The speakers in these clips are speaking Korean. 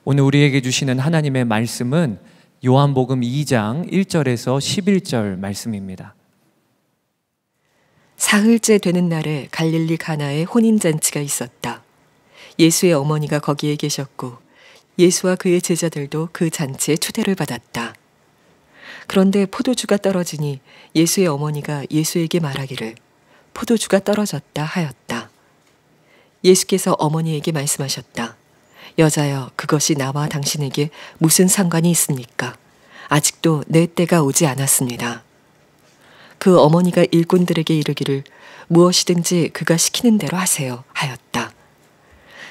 오늘 우리에게 주시는 하나님의 말씀은 요한복음 2장 1절에서 11절 말씀입니다. 사흘째 되는 날에 갈릴리 가나에 혼인잔치가 있었다. 예수의 어머니가 거기에 계셨고 예수와 그의 제자들도 그 잔치에 초대를 받았다. 그런데 포도주가 떨어지니 예수의 어머니가 예수에게 말하기를 포도주가 떨어졌다 하였다. 예수께서 어머니에게 말씀하셨다. 여자여, 그것이 나와 당신에게 무슨 상관이 있습니까? 아직도 내 때가 오지 않았습니다. 그 어머니가 일꾼들에게 이르기를 무엇이든지 그가 시키는 대로 하세요 하였다.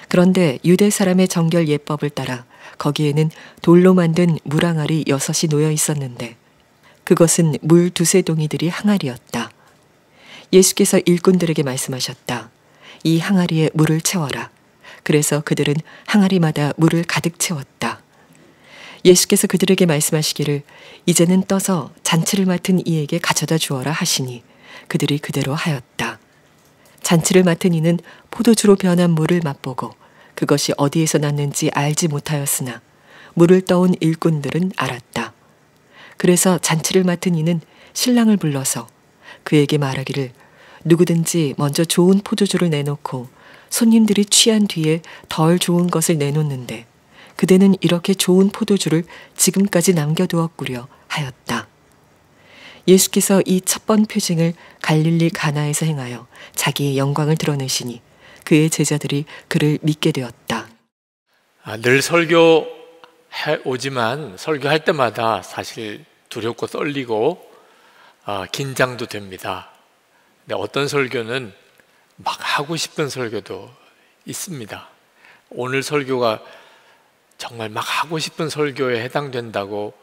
그런데 유대 사람의 정결 예법을 따라 거기에는 돌로 만든 물항아리 6이 놓여 있었는데 그것은 물 2-3 동이들이 항아리였다. 예수께서 일꾼들에게 말씀하셨다. 이 항아리에 물을 채워라. 그래서 그들은 항아리마다 물을 가득 채웠다. 예수께서 그들에게 말씀하시기를 이제는 떠서 잔치를 맡은 이에게 가져다 주어라 하시니 그들이 그대로 하였다. 잔치를 맡은 이는 포도주로 변한 물을 맛보고 그것이 어디에서 났는지 알지 못하였으나 물을 떠온 일꾼들은 알았다. 그래서 잔치를 맡은 이는 신랑을 불러서 그에게 말하기를 누구든지 먼저 좋은 포도주를 내놓고 손님들이 취한 뒤에 덜 좋은 것을 내놓는데 그대는 이렇게 좋은 포도주를 지금까지 남겨두었구려 하였다. 예수께서 이 첫 번 표징을 갈릴리 가나에서 행하여 자기의 영광을 드러내시니 그의 제자들이 그를 믿게 되었다. 늘 설교 오지만 설교할 때마다 사실 두렵고 떨리고 긴장도 됩니다. 근데 어떤 설교는 막 하고 싶은 설교도 있습니다. 오늘 설교가 정말 막 하고 싶은 설교에 해당된다고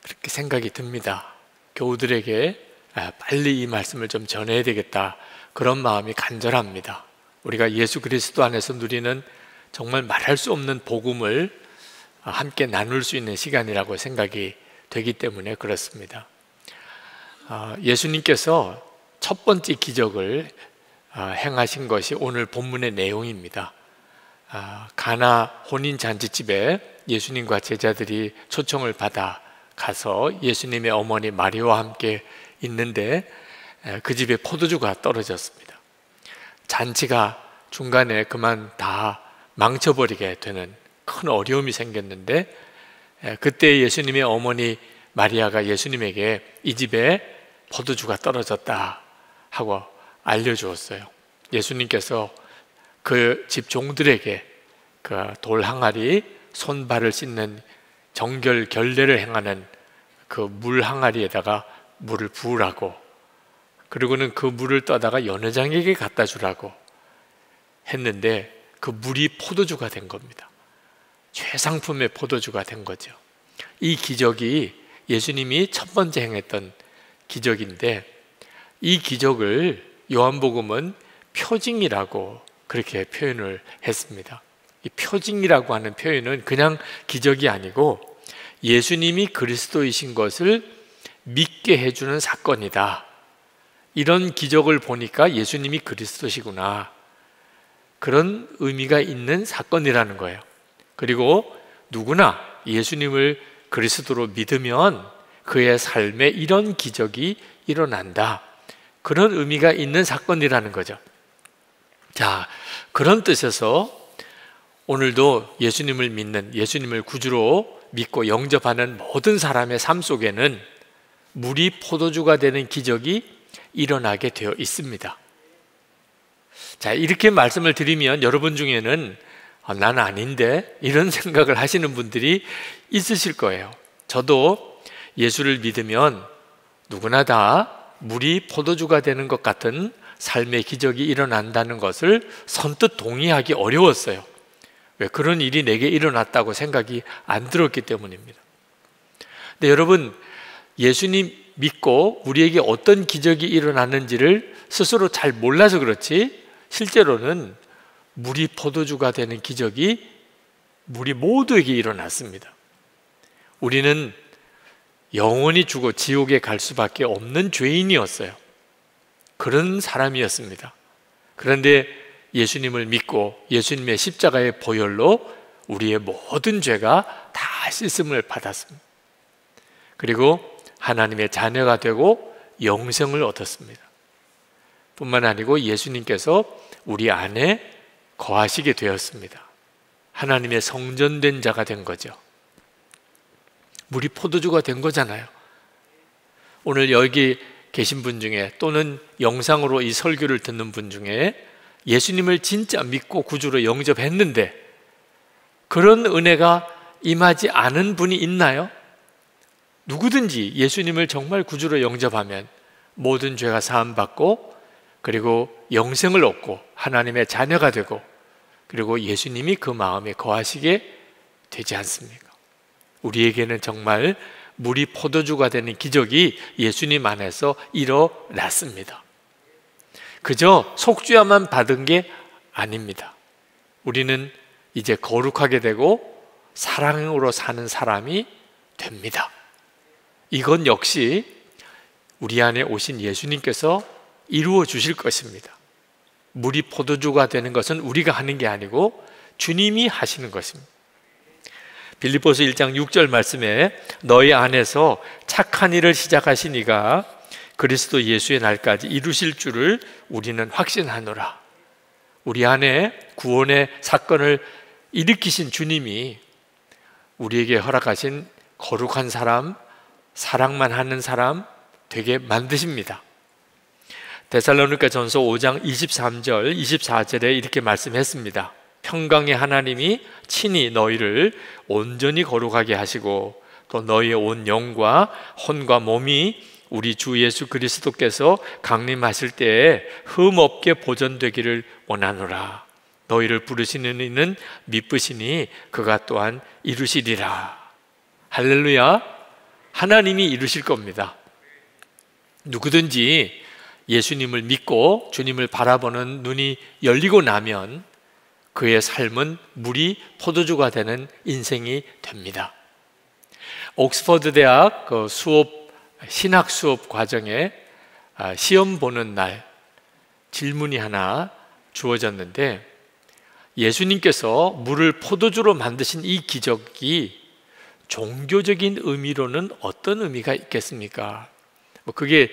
그렇게 생각이 듭니다. 교우들에게 빨리 이 말씀을 좀 전해야 되겠다, 그런 마음이 간절합니다. 우리가 예수 그리스도 안에서 누리는 정말 말할 수 없는 복음을 함께 나눌 수 있는 시간이라고 생각이 되기 때문에 그렇습니다. 예수님께서 첫 번째 기적을 행하신 것이 오늘 본문의 내용입니다. 가나 혼인잔치집에 예수님과 제자들이 초청을 받아 가서 예수님의 어머니 마리아와 함께 있는데 그 집에 포도주가 떨어졌습니다. 잔치가 중간에 그만 다 망쳐버리게 되는 큰 어려움이 생겼는데 그때 예수님의 어머니 마리아가 예수님에게 이 집에 포도주가 떨어졌다 하고 알려주었어요. 예수님께서 그 집 종들에게 그 돌 항아리, 손발을 씻는 정결 결례를 행하는 그 물 항아리에다가 물을 부으라고, 그리고는 그 물을 떠다가 연회장에게 갖다 주라고 했는데 그 물이 포도주가 된 겁니다. 최상품의 포도주가 된 거죠. 이 기적이 예수님이 첫 번째 행했던 기적인데 이 기적을 요한복음은 표징이라고 그렇게 표현을 했습니다. 이 표징이라고 하는 표현은 그냥 기적이 아니고 예수님이 그리스도이신 것을 믿게 해주는 사건이다. 이런 기적을 보니까 예수님이 그리스도시구나, 그런 의미가 있는 사건이라는 거예요. 그리고 누구나 예수님을 그리스도로 믿으면 그의 삶에 이런 기적이 일어난다, 그런 의미가 있는 사건이라는 거죠. 자, 그런 뜻에서 오늘도 예수님을 믿는, 예수님을 구주로 믿고 영접하는 모든 사람의 삶 속에는 물이 포도주가 되는 기적이 일어나게 되어 있습니다. 자, 이렇게 말씀을 드리면 여러분 중에는 난 아닌데 이런 생각을 하시는 분들이 있으실 거예요. 저도 예수를 믿으면 누구나 다 물이 포도주가 되는 것 같은 삶의 기적이 일어난다는 것을 선뜻 동의하기 어려웠어요. 왜? 그런 일이 내게 일어났다고 생각이 안 들었기 때문입니다. 근데 여러분, 예수님 믿고 우리에게 어떤 기적이 일어났는지를 스스로 잘 몰라서 그렇지 실제로는 물이 포도주가 되는 기적이 우리 모두에게 일어났습니다. 우리는 영원히 죽어 지옥에 갈 수밖에 없는 죄인이었어요. 그런 사람이었습니다. 그런데 예수님을 믿고 예수님의 십자가의 보혈로 우리의 모든 죄가 다 씻음을 받았습니다. 그리고 하나님의 자녀가 되고 영생을 얻었습니다. 뿐만 아니고 예수님께서 우리 안에 거하시게 되었습니다. 하나님의 성전된 자가 된 거죠. 물이 포도주가 된 거잖아요. 오늘 여기 계신 분 중에 또는 영상으로 이 설교를 듣는 분 중에 예수님을 진짜 믿고 구주로 영접했는데 그런 은혜가 임하지 않은 분이 있나요? 누구든지 예수님을 정말 구주로 영접하면 모든 죄가 사함받고 그리고 영생을 얻고 하나님의 자녀가 되고 그리고 예수님이 그 마음에 거하시게 되지 않습니까? 우리에게는 정말 물이 포도주가 되는 기적이 예수님 안에서 일어났습니다. 그저 속죄야만 받은 게 아닙니다. 우리는 이제 거룩하게 되고 사랑으로 사는 사람이 됩니다. 이건 역시 우리 안에 오신 예수님께서 이루어 주실 것입니다. 물이 포도주가 되는 것은 우리가 하는 게 아니고 주님이 하시는 것입니다. 빌립보서 1장 6절 말씀에 너희 안에서 착한 일을 시작하신 이가 그리스도 예수의 날까지 이루실 줄을 우리는 확신하노라. 우리 안에 구원의 사건을 일으키신 주님이 우리에게 허락하신 거룩한 사람, 사랑만 하는 사람 되게 만드십니다. 데살로니가전서 5장 23절, 24절에 이렇게 말씀했습니다. 평강의 하나님이 친히 너희를 온전히 거룩하게 하시고 또 너희의 온 영과 혼과 몸이 우리 주 예수 그리스도께서 강림하실 때에 흠없게 보존되기를 원하노라. 너희를 부르시는 이는 미쁘시니 그가 또한 이루시리라. 할렐루야. 하나님이 이루실 겁니다. 누구든지 예수님을 믿고 주님을 바라보는 눈이 열리고 나면 그의 삶은 물이 포도주가 되는 인생이 됩니다. 옥스퍼드 대학 그 신학 수업 과정에 시험 보는 날 질문이 하나 주어졌는데 예수님께서 물을 포도주로 만드신 이 기적이 종교적인 의미로는 어떤 의미가 있겠습니까? 그게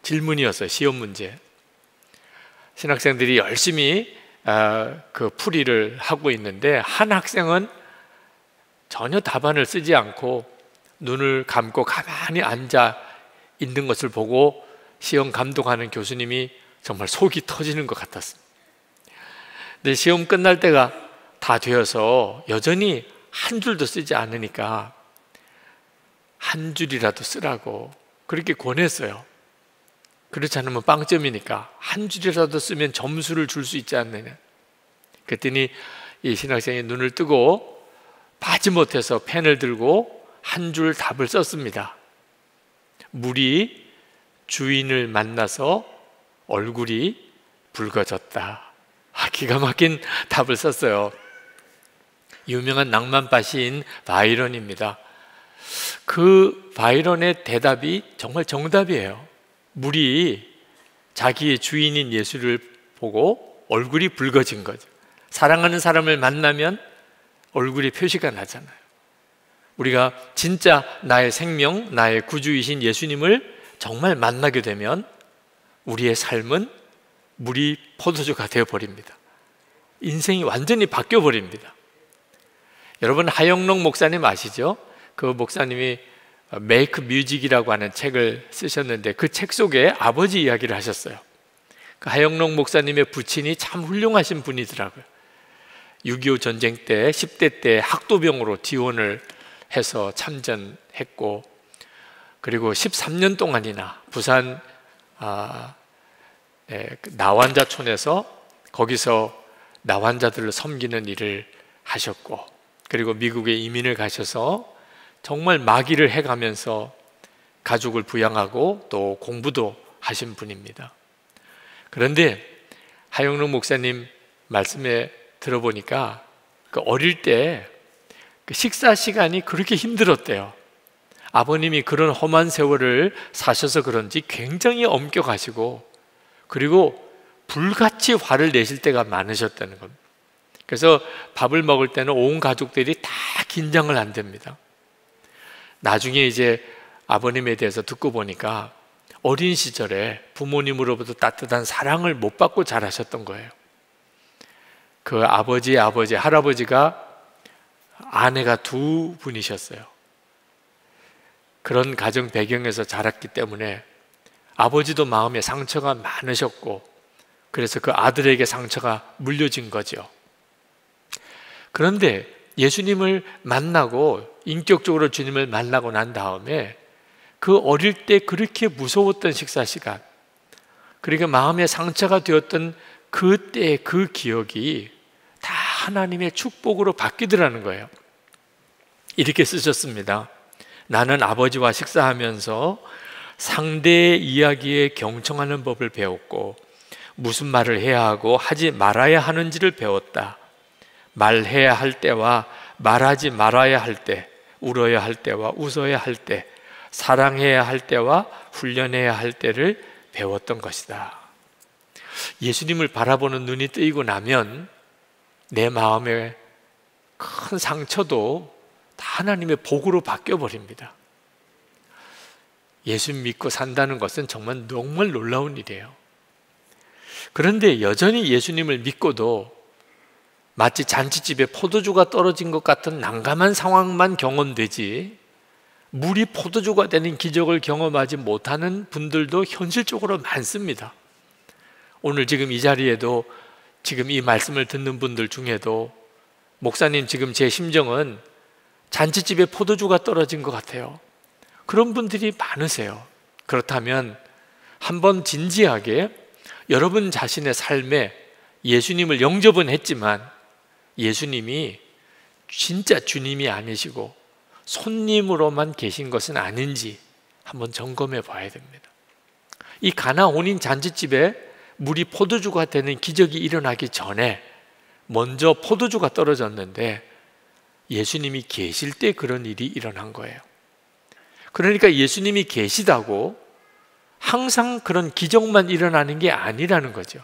질문이었어요. 시험 문제. 신학생들이 열심히 그 풀이를 하고 있는데 한 학생은 전혀 답안을 쓰지 않고 눈을 감고 가만히 앉아 있는 것을 보고 시험 감독하는 교수님이 정말 속이 터지는 것 같았습니다. 근데 시험 끝날 때가 다 되어서 여전히 한 줄도 쓰지 않으니까 한 줄이라도 쓰라고 그렇게 권했어요. 그렇지 않으면 빵점이니까 한 줄이라도 쓰면 점수를 줄 수 있지 않느냐. 그랬더니 이 신학생이 눈을 뜨고 마지못해서 펜을 들고 한 줄 답을 썼습니다. 물이 주인을 만나서 얼굴이 붉어졌다. 기가 막힌 답을 썼어요. 유명한 낭만파 시인 바이런입니다. 그 바이런의 대답이 정말 정답이에요. 물이 자기의 주인인 예수를 보고 얼굴이 붉어진 거죠. 사랑하는 사람을 만나면 얼굴이 표시가 나잖아요. 우리가 진짜 나의 생명, 나의 구주이신 예수님을 정말 만나게 되면 우리의 삶은 물이 포도주가 되어버립니다. 인생이 완전히 바뀌어버립니다. 여러분 하영록 목사님 아시죠? 그 목사님이 메이크 뮤직이라고 하는 책을 쓰셨는데 그 책 속에 아버지 이야기를 하셨어요. 그 하영록 목사님의 부친이 참 훌륭하신 분이더라고요. 6.25 전쟁 때 10대 때 학도병으로 지원을 해서 참전했고 그리고 13년 동안이나 부산 나환자촌에서 거기서 나환자들을 섬기는 일을 하셨고 그리고 미국에 이민을 가셔서 정말 마기를 해가면서 가족을 부양하고 또 공부도 하신 분입니다. 그런데 하영록 목사님 말씀에 들어보니까 그 어릴 때 그 식사 시간이 그렇게 힘들었대요. 아버님이 그런 험한 세월을 사셔서 그런지 굉장히 엄격하시고 그리고 불같이 화를 내실 때가 많으셨다는 겁니다. 그래서 밥을 먹을 때는 온 가족들이 다 긴장을 한답니다. 나중에 이제 아버님에 대해서 듣고 보니까 어린 시절에 부모님으로부터 따뜻한 사랑을 못 받고 자라셨던 거예요. 그 아버지의 아버지, 할아버지가 아내가 두 분이셨어요. 그런 가정 배경에서 자랐기 때문에 아버지도 마음에 상처가 많으셨고, 그래서 그 아들에게 상처가 물려진 거죠. 그런데 예수님을 만나고, 인격적으로 주님을 만나고 난 다음에 그 어릴 때 그렇게 무서웠던 식사 시간, 그러니까 마음에 상처가 되었던 그때의 그 기억이 다 하나님의 축복으로 바뀌더라는 거예요. 이렇게 쓰셨습니다. 나는 아버지와 식사하면서 상대의 이야기에 경청하는 법을 배웠고, 무슨 말을 해야 하고 하지 말아야 하는지를 배웠다. 말해야 할 때와 말하지 말아야 할 때, 울어야 할 때와 웃어야 할 때, 사랑해야 할 때와 훈련해야 할 때를 배웠던 것이다. 예수님을 바라보는 눈이 뜨이고 나면 내 마음에 큰 상처도 다 하나님의 복으로 바뀌어버립니다. 예수 믿고 산다는 것은 정말 놀라운 일이에요. 그런데 여전히 예수님을 믿고도 마치 잔치집에 포도주가 떨어진 것 같은 난감한 상황만 경험되지, 물이 포도주가 되는 기적을 경험하지 못하는 분들도 현실적으로 많습니다. 오늘 지금 이 자리에도 지금 이 말씀을 듣는 분들 중에도 목사님, 지금 제 심정은 잔치집에 포도주가 떨어진 것 같아요, 그런 분들이 많으세요. 그렇다면 한번 진지하게 여러분 자신의 삶에 예수님을 영접은 했지만 예수님이 진짜 주님이 아니시고 손님으로만 계신 것은 아닌지 한번 점검해 봐야 됩니다. 이 가나 혼인 잔치집에 물이 포도주가 되는 기적이 일어나기 전에 먼저 포도주가 떨어졌는데 예수님이 계실 때 그런 일이 일어난 거예요. 그러니까 예수님이 계시다고 항상 그런 기적만 일어나는 게 아니라는 거죠.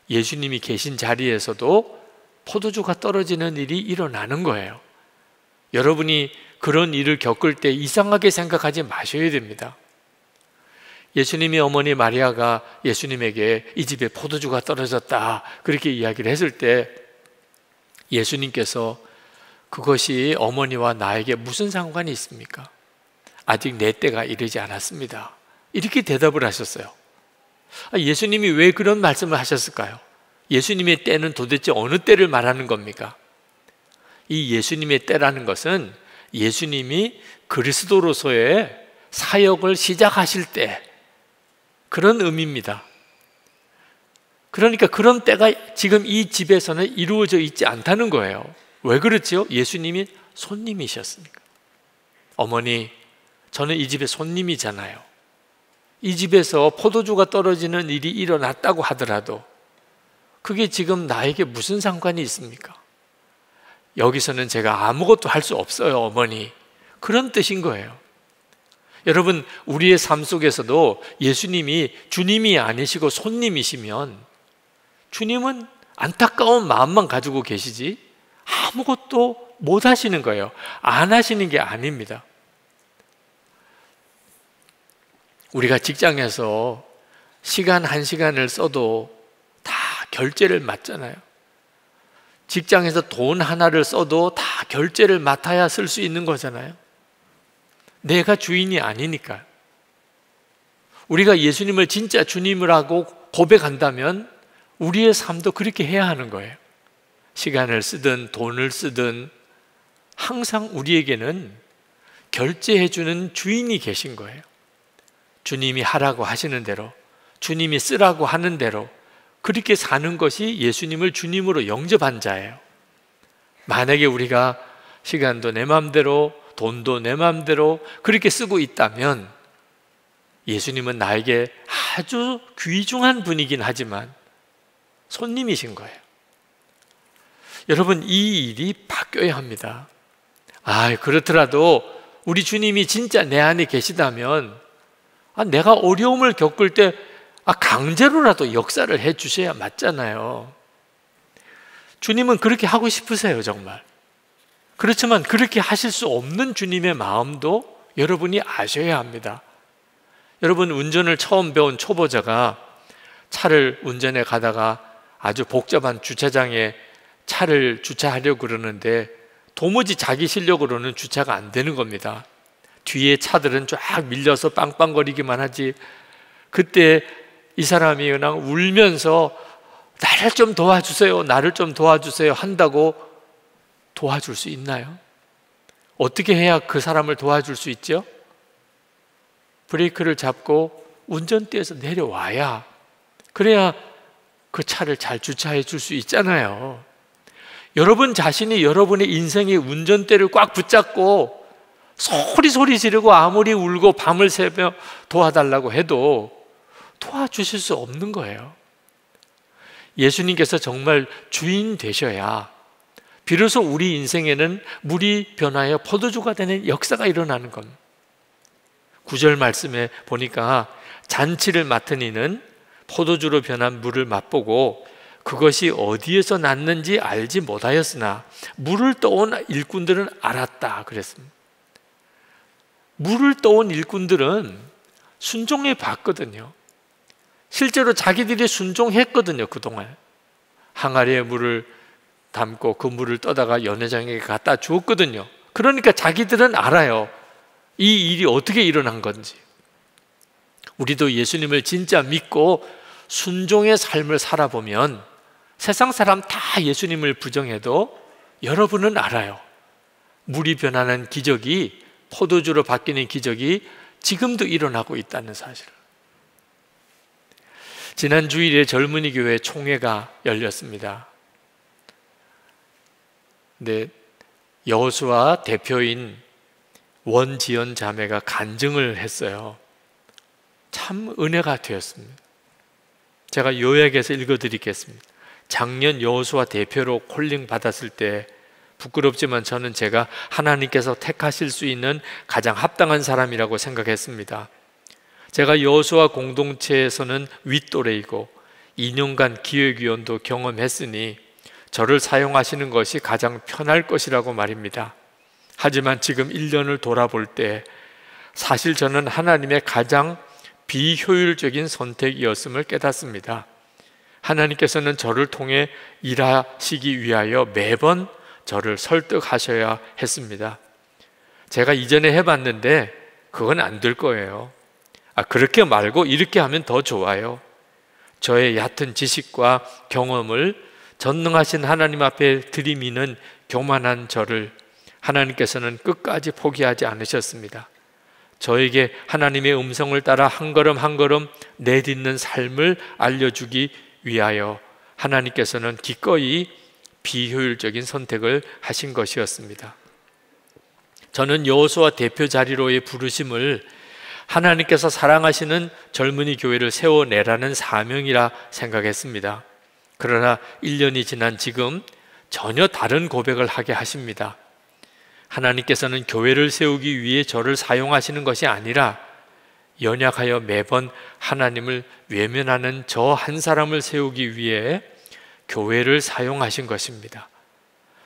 예수님이 계신 자리에서도 포도주가 떨어지는 일이 일어나는 거예요. 여러분이 그런 일을 겪을 때 이상하게 생각하지 마셔야 됩니다. 예수님의 어머니 마리아가 예수님에게 이 집에 포도주가 떨어졌다 그렇게 이야기를 했을 때 예수님께서 그것이 어머니와 나에게 무슨 상관이 있습니까? 아직 내 때가 이르지 않았습니다, 이렇게 대답을 하셨어요. 예수님이 왜 그런 말씀을 하셨을까요? 예수님의 때는 도대체 어느 때를 말하는 겁니까? 이 예수님의 때라는 것은 예수님이 그리스도로서의 사역을 시작하실 때, 그런 의미입니다. 그러니까 그런 때가 지금 이 집에서는 이루어져 있지 않다는 거예요. 왜 그렇지요? 예수님이 손님이셨으니까. 어머니, 저는 이 집의 손님이잖아요. 이 집에서 포도주가 떨어지는 일이 일어났다고 하더라도 그게 지금 나에게 무슨 상관이 있습니까? 여기서는 제가 아무것도 할 수 없어요, 어머니. 그런 뜻인 거예요. 여러분, 우리의 삶 속에서도 예수님이 주님이 아니시고 손님이시면 주님은 안타까운 마음만 가지고 계시지 아무것도 못 하시는 거예요. 안 하시는 게 아닙니다. 우리가 직장에서 시간 한 시간을 써도 다 결제를 맡잖아요. 직장에서 돈 하나를 써도 다 결제를 맡아야 쓸 수 있는 거잖아요. 내가 주인이 아니니까. 우리가 예수님을 진짜 주님이라고 고백한다면 우리의 삶도 그렇게 해야 하는 거예요. 시간을 쓰든 돈을 쓰든 항상 우리에게는 결제해주는 주인이 계신 거예요. 주님이 하라고 하시는 대로, 주님이 쓰라고 하는 대로 그렇게 사는 것이 예수님을 주님으로 영접한 자예요. 만약에 우리가 시간도 내 마음대로, 돈도 내 마음대로 그렇게 쓰고 있다면 예수님은 나에게 아주 귀중한 분이긴 하지만 손님이신 거예요. 여러분, 이 일이 바뀌어야 합니다. 그렇더라도 우리 주님이 진짜 내 안에 계시다면 내가 어려움을 겪을 때 강제로라도 역사를 해 주셔야 맞잖아요. 주님은 그렇게 하고 싶으세요, 정말. 그렇지만 그렇게 하실 수 없는 주님의 마음도 여러분이 아셔야 합니다. 여러분, 운전을 처음 배운 초보자가 차를 운전해 가다가 아주 복잡한 주차장에 차를 주차하려고 그러는데 도무지 자기 실력으로는 주차가 안 되는 겁니다. 뒤에 차들은 쫙 밀려서 빵빵거리기만 하지. 그때 이 사람이 그냥 울면서 나를 좀 도와주세요, 나를 좀 도와주세요 한다고 도와줄 수 있나요? 어떻게 해야 그 사람을 도와줄 수 있죠? 브레이크를 잡고 운전대에서 내려와야, 그래야 그 차를 잘 주차해 줄 수 있잖아요. 여러분 자신이 여러분의 인생의 운전대를 꽉 붙잡고 소리 지르고 아무리 울고 밤을 새며 도와달라고 해도 도와주실 수 없는 거예요. 예수님께서 정말 주인 되셔야 비로소 우리 인생에는 물이 변하여 포도주가 되는 역사가 일어나는 겁니다. 9절 말씀에 보니까 잔치를 맡은 이는 포도주로 변한 물을 맛보고 그것이 어디에서 났는지 알지 못하였으나 물을 떠온 일꾼들은 알았다 그랬습니다. 물을 떠온 일꾼들은 순종해 봤거든요. 실제로 자기들이 순종했거든요. 그동안 항아리에 물을 담고 그 물을 떠다가 연회장에게 갖다 주었거든요. 그러니까 자기들은 알아요, 이 일이 어떻게 일어난 건지. 우리도 예수님을 진짜 믿고 순종의 삶을 살아보면 세상 사람 다 예수님을 부정해도 여러분은 알아요, 물이 변하는 기적이, 포도주로 바뀌는 기적이 지금도 일어나고 있다는 사실을. 지난 주일에 젊은이 교회 총회가 열렸습니다. 근데 여호수아 대표인 원지연 자매가 간증을 했어요. 참 은혜가 되었습니다. 제가 요약해서 읽어드리겠습니다. 작년 여호수아 대표로 콜링 받았을 때 부끄럽지만 저는 제가 하나님께서 택하실 수 있는 가장 합당한 사람이라고 생각했습니다. 제가 여호수아 공동체에서는 윗또래이고 2년간 기획위원도 경험했으니 저를 사용하시는 것이 가장 편할 것이라고 말입니다. 하지만 지금 1년을 돌아볼 때 사실 저는 하나님의 가장 비효율적인 선택이었음을 깨닫습니다. 하나님께서는 저를 통해 일하시기 위하여 매번 저를 설득하셔야 했습니다. 제가 이전에 해봤는데 그건 안 될 거예요. 그렇게 말고 이렇게 하면 더 좋아요. 저의 얕은 지식과 경험을 전능하신 하나님 앞에 들이미는 교만한 저를 하나님께서는 끝까지 포기하지 않으셨습니다. 저에게 하나님의 음성을 따라 한 걸음 한 걸음 내딛는 삶을 알려주기 위하여 하나님께서는 기꺼이 비효율적인 선택을 하신 것이었습니다. 저는 여호수아 대표 자리로의 부르심을 하나님께서 사랑하시는 젊은이 교회를 세워내라는 사명이라 생각했습니다. 그러나 1년이 지난 지금 전혀 다른 고백을 하게 하십니다. 하나님께서는 교회를 세우기 위해 저를 사용하시는 것이 아니라 연약하여 매번 하나님을 외면하는 저 한 사람을 세우기 위해 교회를 사용하신 것입니다.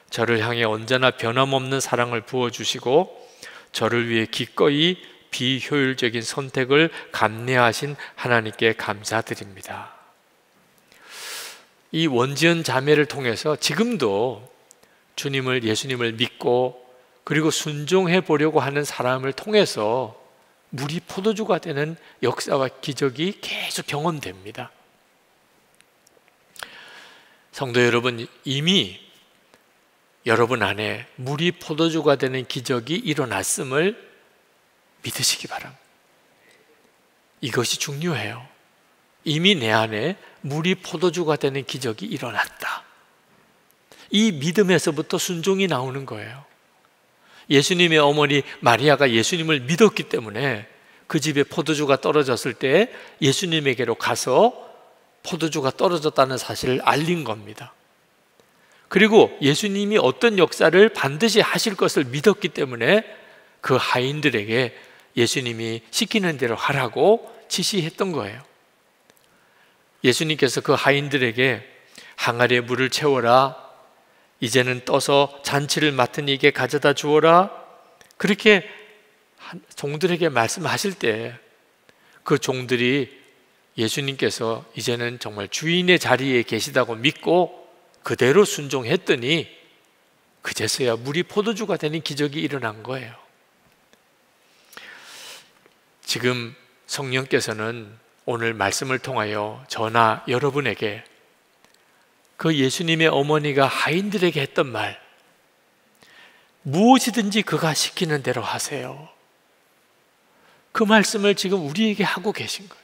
저를 향해 언제나 변함없는 사랑을 부어주시고 저를 위해 기꺼이 비효율적인 선택을 감내하신 하나님께 감사드립니다. 이 원지연 자매를 통해서 지금도 주님을, 예수님을 믿고 그리고 순종해 보려고 하는 사람을 통해서 물이 포도주가 되는 역사와 기적이 계속 경험됩니다. 성도 여러분, 이미 여러분 안에 물이 포도주가 되는 기적이 일어났음을 믿으시기 바랍니다. 이것이 중요해요. 이미 내 안에 물이 포도주가 되는 기적이 일어났다. 이 믿음에서부터 순종이 나오는 거예요. 예수님의 어머니 마리아가 예수님을 믿었기 때문에 그 집에 포도주가 떨어졌을 때 예수님에게로 가서 포도주가 떨어졌다는 사실을 알린 겁니다. 그리고 예수님이 어떤 역사를 반드시 하실 것을 믿었기 때문에 그 하인들에게 예수님이 시키는 대로 하라고 지시했던 거예요. 예수님께서 그 하인들에게 항아리에 물을 채워라, 이제는 떠서 잔치를 맡은 이에게 가져다 주어라. 그렇게 종들에게 말씀하실 때 그 종들이 예수님께서 이제는 정말 주인의 자리에 계시다고 믿고 그대로 순종했더니 그제서야 물이 포도주가 되는 기적이 일어난 거예요. 지금 성령께서는 오늘 말씀을 통하여 저나 여러분에게 그 예수님의 어머니가 하인들에게 했던 말, 무엇이든지 그가 시키는 대로 하세요, 그 말씀을 지금 우리에게 하고 계신 거예요.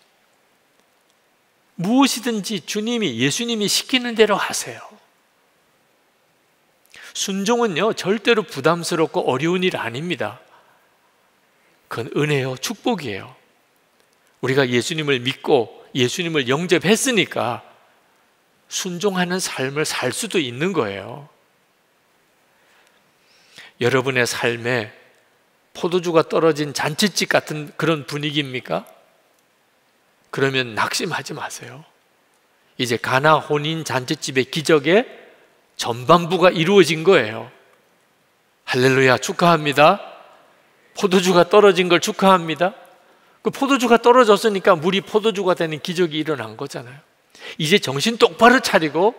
무엇이든지 주님이, 예수님이 시키는 대로 하세요. 순종은요, 절대로 부담스럽고 어려운 일 아닙니다. 그건 은혜요, 축복이에요. 우리가 예수님을 믿고 예수님을 영접했으니까 순종하는 삶을 살 수도 있는 거예요. 여러분의 삶에 포도주가 떨어진 잔치집 같은 그런 분위기입니까? 그러면 낙심하지 마세요. 이제 가나 혼인 잔치집의 기적의 전반부가 이루어진 거예요. 할렐루야, 축하합니다. 포도주가 떨어진 걸 축하합니다. 그 포도주가 떨어졌으니까 물이 포도주가 되는 기적이 일어난 거잖아요. 이제 정신 똑바로 차리고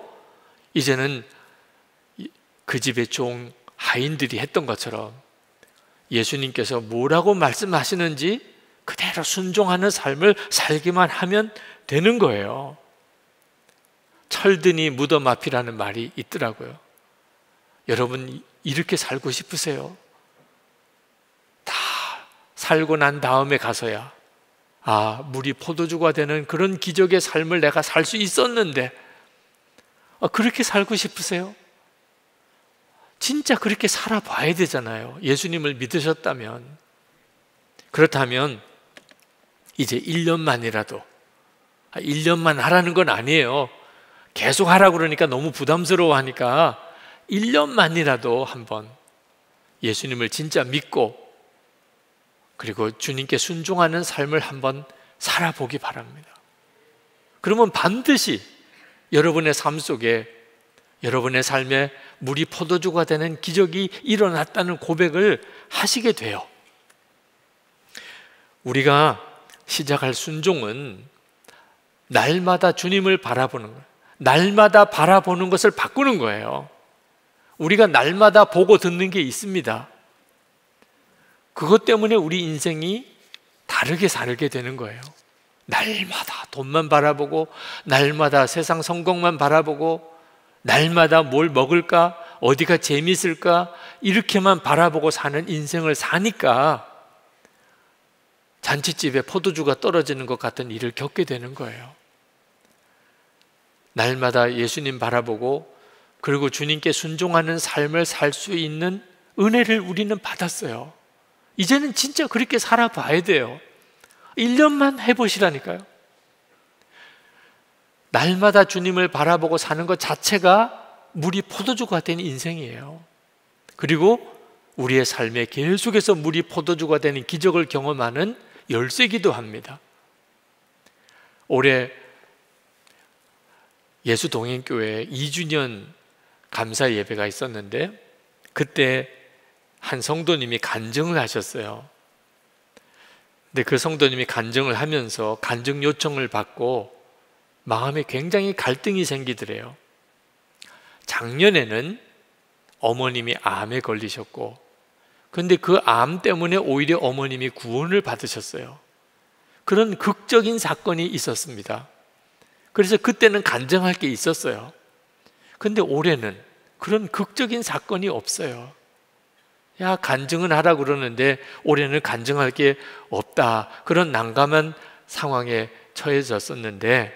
이제는 그 집의 종 하인들이 했던 것처럼 예수님께서 뭐라고 말씀하시는지 그대로 순종하는 삶을 살기만 하면 되는 거예요. 철드니 무덤 앞이라는 말이 있더라고요. 여러분 이렇게 살고 싶으세요? 다 살고 난 다음에 가서야 물이 포도주가 되는 그런 기적의 삶을 내가 살 수 있었는데, 그렇게 살고 싶으세요? 진짜 그렇게 살아봐야 되잖아요. 예수님을 믿으셨다면. 그렇다면 이제 1년만이라도, 1년만 하라는 건 아니에요. 계속 하라고 그러니까 너무 부담스러워 하니까 1년만이라도 한번 예수님을 진짜 믿고 그리고 주님께 순종하는 삶을 한번 살아보기 바랍니다. 그러면 반드시 여러분의 삶 속에, 여러분의 삶에 물이 포도주가 되는 기적이 일어났다는 고백을 하시게 돼요. 우리가 시작할 순종은 날마다 주님을 바라보는 거예요. 날마다 바라보는 것을 바꾸는 거예요. 우리가 날마다 보고 듣는 게 있습니다. 그것 때문에 우리 인생이 다르게 살게 되는 거예요. 날마다 돈만 바라보고, 날마다 세상 성공만 바라보고, 날마다 뭘 먹을까, 어디가 재밌을까, 이렇게만 바라보고 사는 인생을 사니까 잔치집에 포도주가 떨어지는 것 같은 일을 겪게 되는 거예요. 날마다 예수님 바라보고 그리고 주님께 순종하는 삶을 살 수 있는 은혜를 우리는 받았어요. 이제는 진짜 그렇게 살아봐야 돼요. 1년만 해보시라니까요. 날마다 주님을 바라보고 사는 것 자체가 물이 포도주가 된 인생이에요. 그리고 우리의 삶에 계속해서 물이 포도주가 되는 기적을 경험하는 열쇠기도 합니다. 올해 예수동행교회 2주년 감사 예배가 있었는데 그때 한 성도님이 간증을 하셨어요. 근데 그 성도님이 간증을 하면서 간증 요청을 받고 마음에 굉장히 갈등이 생기더래요. 작년에는 어머님이 암에 걸리셨고, 근데 그 암 때문에 오히려 어머님이 구원을 받으셨어요. 그런 극적인 사건이 있었습니다. 그래서 그때는 간증할 게 있었어요. 근데 올해는 그런 극적인 사건이 없어요. 야, 간증은 하라 그러는데 올해는 간증할 게 없다. 그런 난감한 상황에 처해졌었는데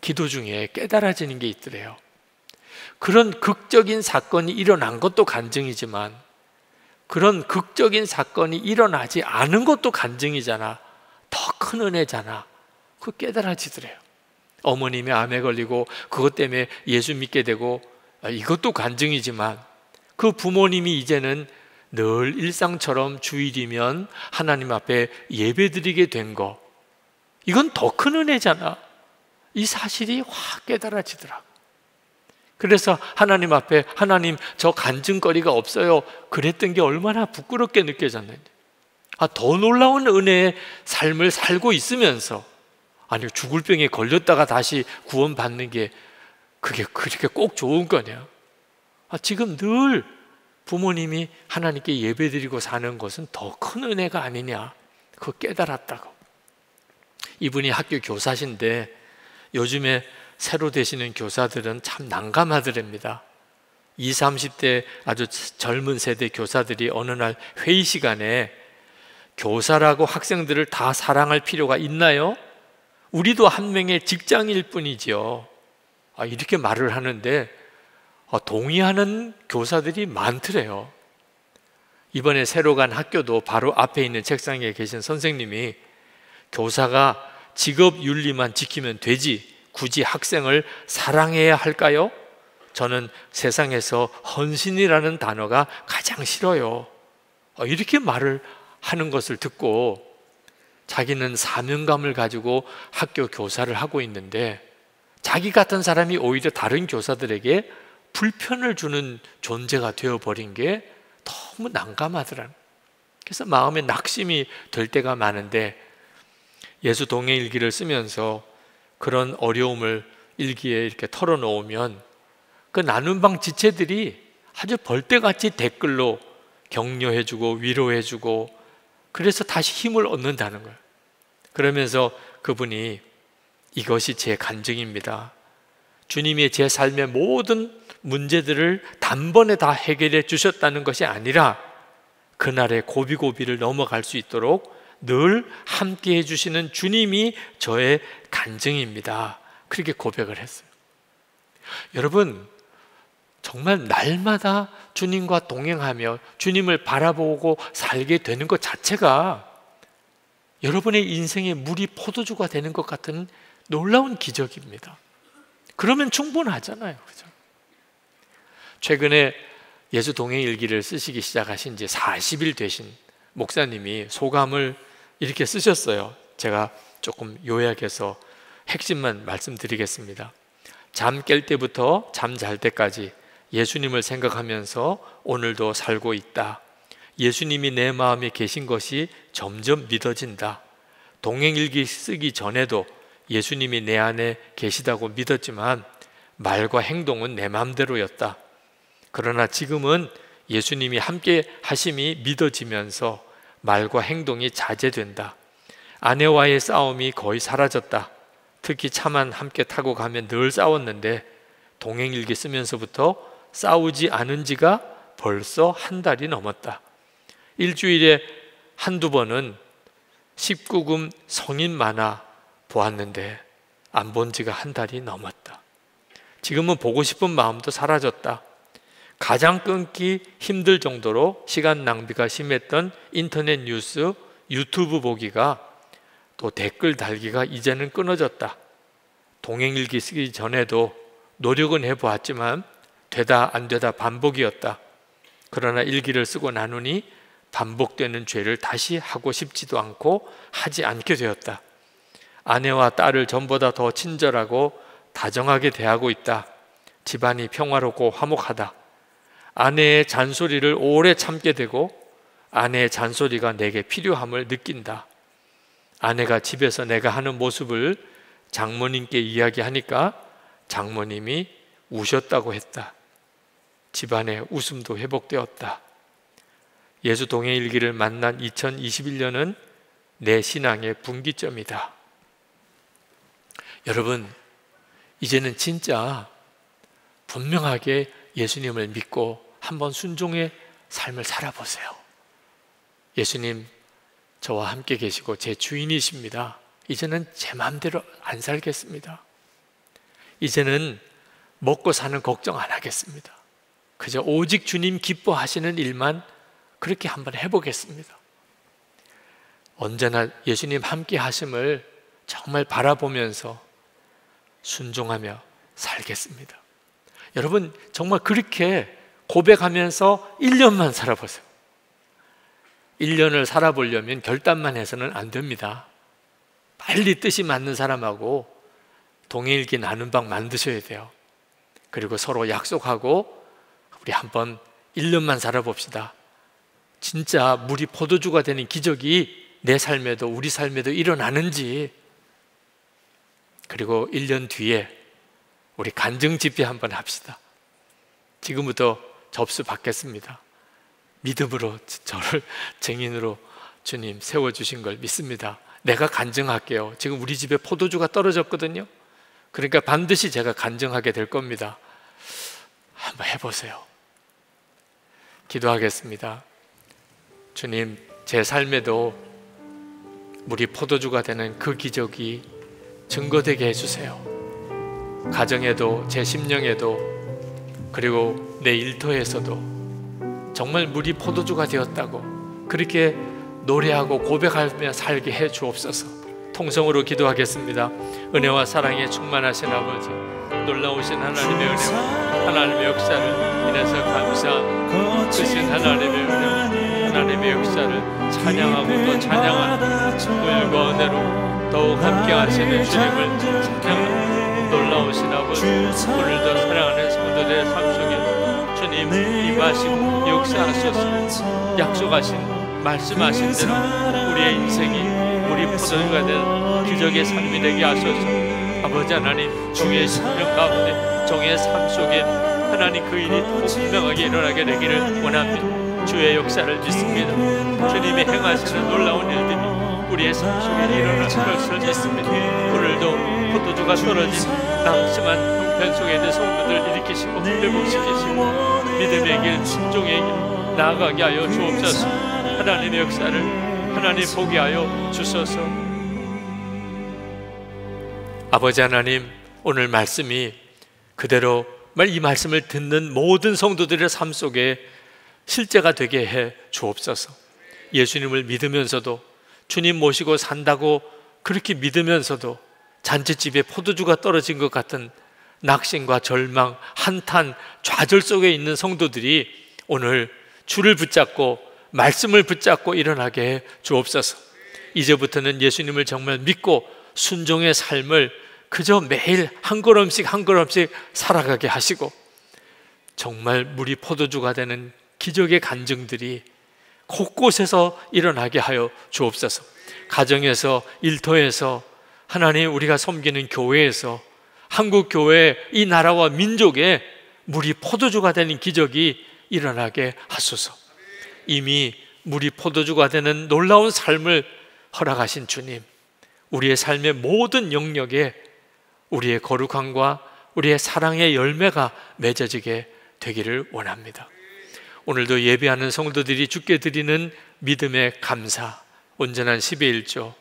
기도 중에 깨달아지는 게 있더래요. 그런 극적인 사건이 일어난 것도 간증이지만 그런 극적인 사건이 일어나지 않은 것도 간증이잖아. 더 큰 은혜잖아. 그거 깨달아지더래요. 어머님이 암에 걸리고 그것 때문에 예수 믿게 되고 이것도 간증이지만 그 부모님이 이제는 늘 일상처럼 주일이면 하나님 앞에 예배드리게 된 거, 이건 더 큰 은혜잖아. 이 사실이 확 깨달아지더라고. 그래서 하나님 앞에 하나님 저 간증거리가 없어요 그랬던 게 얼마나 부끄럽게 느껴졌는지. 더 놀라운 은혜의 삶을 살고 있으면서 아니 죽을 병에 걸렸다가 다시 구원받는 게 그게 그렇게 꼭 좋은 거냐. 지금 늘 부모님이 하나님께 예배드리고 사는 것은 더 큰 은혜가 아니냐, 그거 깨달았다고. 이분이 학교 교사신데 요즘에 새로 되시는 교사들은 참 난감하더랍니다. 20, 30대 아주 젊은 세대 교사들이 어느 날 회의 시간에 교사라고 학생들을 다 사랑할 필요가 있나요? 우리도 한 명의 직장일 뿐이지요. 이렇게 말을 하는데 동의하는 교사들이 많더래요. 이번에 새로 간 학교도 바로 앞에 있는 책상에 계신 선생님이 교사가 직업 윤리만 지키면 되지 굳이 학생을 사랑해야 할까요? 저는 세상에서 헌신이라는 단어가 가장 싫어요. 이렇게 말을 하는 것을 듣고 자기는 사명감을 가지고 학교 교사를 하고 있는데 자기 같은 사람이 오히려 다른 교사들에게 불편을 주는 존재가 되어버린 게 너무 난감하더라고요. 그래서 마음에 낙심이 될 때가 많은데 예수 동행일기를 쓰면서 그런 어려움을 일기에 이렇게 털어놓으면 그 나눔방 지체들이 아주 벌떼같이 댓글로 격려해주고 위로해주고 그래서 다시 힘을 얻는다는 거예요. 그러면서 그분이 이것이 제 간증입니다. 주님이 제 삶의 모든 문제들을 단번에 다 해결해 주셨다는 것이 아니라 그날의 고비고비를 넘어갈 수 있도록 늘 함께 해주시는 주님이 저의 간증입니다. 그렇게 고백을 했어요. 여러분, 정말 날마다 주님과 동행하며 주님을 바라보고 살게 되는 것 자체가 여러분의 인생의 물이 포도주가 되는 것 같은 놀라운 기적입니다. 그러면 충분하잖아요. 그죠? 최근에 예수 동행 일기를 쓰시기 시작하신 지 40일 되신 목사님이 소감을 이렇게 쓰셨어요. 제가 조금 요약해서 핵심만 말씀드리겠습니다. 잠 깰 때부터 잠 잘 때까지 예수님을 생각하면서 오늘도 살고 있다. 예수님이 내 마음에 계신 것이 점점 믿어진다. 동행일기 쓰기 전에도 예수님이 내 안에 계시다고 믿었지만 말과 행동은 내 마음대로였다. 그러나 지금은 예수님이 함께 하심이 믿어지면서 말과 행동이 자제된다. 아내와의 싸움이 거의 사라졌다. 특히 차만 함께 타고 가면 늘 싸웠는데 동행일기 쓰면서부터 싸우지 않은 지가 벌써 한 달이 넘었다. 일주일에 한두 번은 19금 성인 만화 보았는데 안 본 지가 한 달이 넘었다. 지금은 보고 싶은 마음도 사라졌다. 가장 끊기 힘들 정도로 시간 낭비가 심했던 인터넷 뉴스, 유튜브 보기가 또 댓글 달기가 이제는 끊어졌다. 동행일기 쓰기 전에도 노력은 해보았지만 되다 안 되다 반복이었다. 그러나 일기를 쓰고 나누니 반복되는 죄를 다시 하고 싶지도 않고 하지 않게 되었다. 아내와 딸을 전보다 더 친절하고 다정하게 대하고 있다. 집안이 평화롭고 화목하다. 아내의 잔소리를 오래 참게 되고 아내의 잔소리가 내게 필요함을 느낀다. 아내가 집에서 내가 하는 모습을 장모님께 이야기하니까 장모님이 우셨다고 했다. 집안의 웃음도 회복되었다. 예수 동행일기를 만난 2021년은 내 신앙의 분기점이다. 여러분, 이제는 진짜 분명하게 예수님을 믿고 한번 순종의 삶을 살아보세요. 예수님, 저와 함께 계시고 제 주인이십니다. 이제는 제 마음대로 안 살겠습니다. 이제는 먹고 사는 걱정 안 하겠습니다. 그저 오직 주님 기뻐하시는 일만 그렇게 한번 해보겠습니다. 언제나 예수님 함께 하심을 정말 바라보면서 순종하며 살겠습니다. 여러분, 정말 그렇게 고백하면서 1년만 살아보세요. 1년을 살아보려면 결단만 해서는 안 됩니다. 빨리 뜻이 맞는 사람하고 동행일기 나눔방 만드셔야 돼요. 그리고 서로 약속하고 우리 한번 1년만 살아봅시다. 진짜 물이 포도주가 되는 기적이 내 삶에도 우리 삶에도 일어나는지, 그리고 1년 뒤에 우리 간증 집회 한번 합시다. 지금부터 접수 받겠습니다. 믿음으로 저를 증인으로 주님 세워주신 걸 믿습니다. 내가 간증할게요. 지금 우리 집에 포도주가 떨어졌거든요. 그러니까 반드시 제가 간증하게 될 겁니다. 한번 해보세요. 기도하겠습니다. 주님, 제 삶에도 물이 포도주가 되는 그 기적이 증거되게 해주세요. 가정에도, 제 심령에도, 그리고 내 일터에서도 정말 물이 포도주가 되었다고 그렇게 노래하고 고백하며 살게 해 주옵소서. 통성으로 기도하겠습니다. 은혜와 사랑에 충만하신 아버지, 놀라우신 하나님의 은혜와 하나님의 역사를 인해서 감사한 크신 하나님의 은혜와 하나님의 역사를 찬양하고 또 찬양하는 노율과 은혜로 더욱 함께 하시는 주님을 찬양하는 놀라우신 아버지, 오늘도 사랑하는 성도들의 삶 속에 주님 임하시고 역사하소서. 약속하신 말씀하신 대로 우리의 인생이 물이 포도주가 된 기적의 삶이 되게 하소서. 아버지 하나님, 주의 심령 가운데 종의 삶 속에 하나님 그 일이 더 분명하게 일어나게 되기를 원합니다. 주의 역사를 믿습니다. 주님이 행하시는 놀라운 일들이 우리의 삶 속에 일어날 것을 믿습니다. 오늘도 포도주가 떨어진 낙심한 형편 속에 있는 성도들 일으키시고 회복시키시고 믿음의 길, 순종의 길 나아가게 하여 주옵소서. 하나님의 역사를 하나님 보게 하여 주소서. 아버지 하나님, 오늘 말씀이 그대로 이 말씀을 듣는 모든 성도들의 삶 속에 실제가 되게 해 주옵소서. 예수님을 믿으면서도, 주님 모시고 산다고 그렇게 믿으면서도 잔치집에 포도주가 떨어진 것 같은 낙심과 절망, 한탄, 좌절 속에 있는 성도들이 오늘 주를 붙잡고 말씀을 붙잡고 일어나게 해 주옵소서. 이제부터는 예수님을 정말 믿고 순종의 삶을 그저 매일 한 걸음씩 한 걸음씩 살아가게 하시고 정말 물이 포도주가 되는 기적의 간증들이 곳곳에서 일어나게 하여 주옵소서. 가정에서, 일터에서, 하나님 우리가 섬기는 교회에서, 한국 교회, 이 나라와 민족에 물이 포도주가 되는 기적이 일어나게 하소서. 이미 물이 포도주가 되는 놀라운 삶을 허락하신 주님, 우리의 삶의 모든 영역에 우리의 거룩함과 우리의 사랑의 열매가 맺어지게 되기를 원합니다. 오늘도 예배하는 성도들이 주께 드리는 믿음의 감사, 온전한 10의 1조,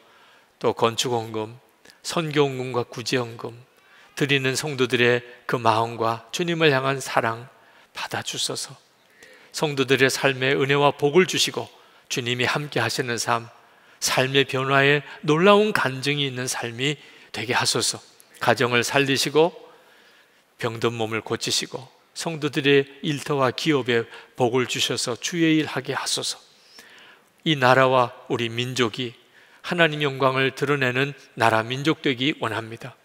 또 건축헌금, 선교헌금과 구제헌금 드리는 성도들의 그 마음과 주님을 향한 사랑 받아주소서. 성도들의 삶에 은혜와 복을 주시고 주님이 함께 하시는 삶, 삶의 변화에 놀라운 간증이 있는 삶이 되게 하소서. 가정을 살리시고 병든 몸을 고치시고 성도들의 일터와 기업에 복을 주셔서 주의 일 하게 하소서. 이 나라와 우리 민족이 하나님 영광을 드러내는 나라 민족 되기 원합니다.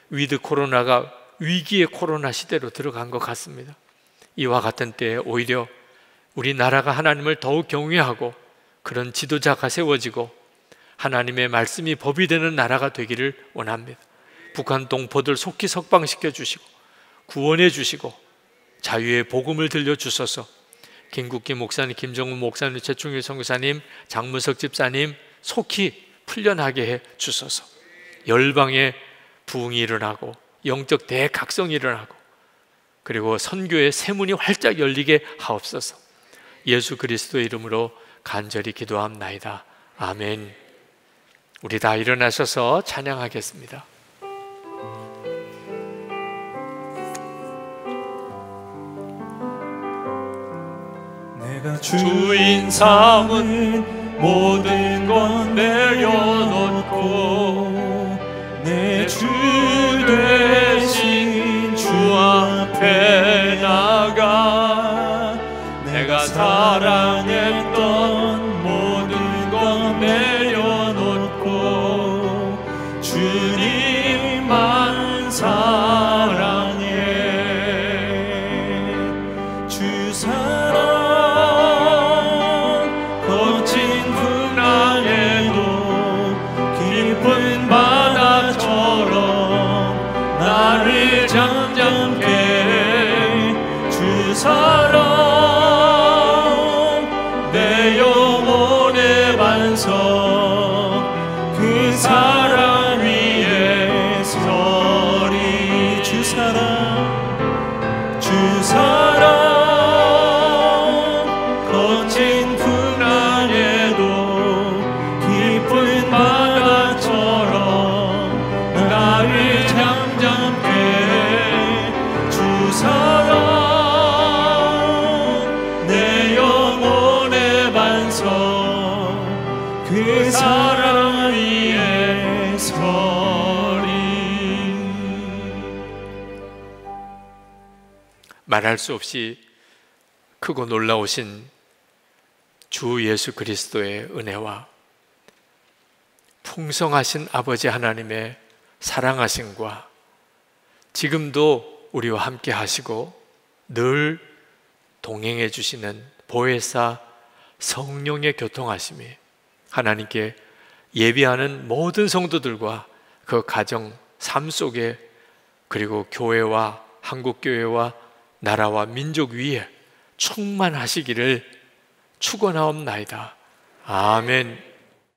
위드 코로나가 위기의 코로나 시대로 들어간 것 같습니다. 이와 같은 때에 오히려 우리 나라가 하나님을 더욱 경외하고 그런 지도자가 세워지고 하나님의 말씀이 법이 되는 나라가 되기를 원합니다. 북한 동포들 속히 석방시켜 주시고 구원해 주시고 자유의 복음을 들려주소서. 김국기 목사님, 김정은 목사님, 최충일 선교사님, 장문석 집사님 속히 풀려나게 해 주소서. 열방에 부흥이 일어나고 영적 대각성이 일어나고 그리고 선교의 새문이 활짝 열리게 하옵소서. 예수 그리스도의 이름으로 간절히 기도합나이다. 아멘. 우리 다 일어나셔서 찬양하겠습니다. 내가 주인 삼은 모든 것 내려놓고 내 주 되신 주 앞에 나가 내가 사랑했던 모든 것 내려놓고 주님만 사랑해. 반석 그 사랑 위에 서리 주 사랑 거친 풍랑에도 깊은 바다처럼 나를 잠잠케 주 사랑 내 영혼의 반석 그 사랑 위에 서리. 말할 수 없이 크고 놀라우신 주 예수 그리스도의 은혜와 풍성하신 아버지 하나님의 사랑하심과 지금도 우리와 함께 하시고 늘 동행해 주시는 보혜사 성령의 교통하심이 하나님께 예비하는 모든 성도들과 그 가정, 삶 속에 그리고 교회와 한국교회와 나라와 민족 위에 충만하시기를 축원하옵나이다. 아멘.